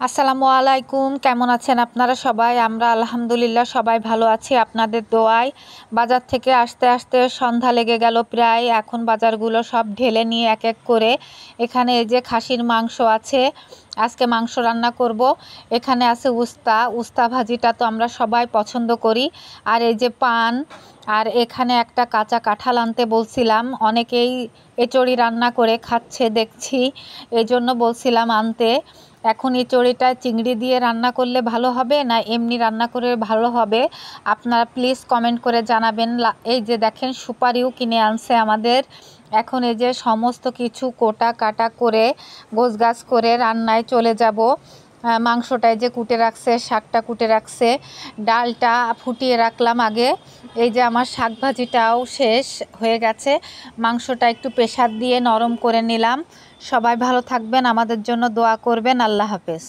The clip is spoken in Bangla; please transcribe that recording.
আসসালামু আলাইকুম, কেমন আছেন আপনারা সবাই? আমরা আলহামদুলিল্লাহ সবাই ভালো আছি আপনাদের দোয়ায়। বাজার থেকে আসতে আসতে সন্ধ্যা লেগে গেল প্রায়। এখন বাজারগুলো সব ঢেলে নিয়ে এক এক করে এখানে এই যে খাসির মাংস আছে, আজকে মাংস রান্না করব। এখানে আছে উস্তা ভাজিটা তো আমরা সবাই পছন্দ করি। আর এই যে পান, আর এখানে একটা কাঁচা কাঁঠাল আনতে বলছিলাম, অনেকেই এঁচড়ি রান্না করে খাচ্ছে দেখছি, এই জন্য বলছিলাম আনতে। এখন এঁচড়িটা চিংড়ি দিয়ে রান্না করলে ভালো হবে না এমনি রান্না করে ভালো হবে? আপনারা প্লিজ কমেন্ট করে জানাবেন। এই যে দেখেন সুপারিও কিনে আনছে আমাদের। এখন এই যে সমস্ত কিছু কোটা কাটা করে গোছগাছ করে রান্নায় চলে যাব। মাংসটায় যে কুটে রাখছে, শাকটা কুটে রাখছে, ডালটা ফুটিয়ে রাখলাম আগে। এই যে আমার শাক ভাজিটাও শেষ হয়ে গেছে, মাংসটা একটু প্রেসার দিয়ে নরম করে নিলাম। সবাই ভালো থাকবেন, আমাদের জন্য দোয়া করবেন। আল্লাহ হাফেজ।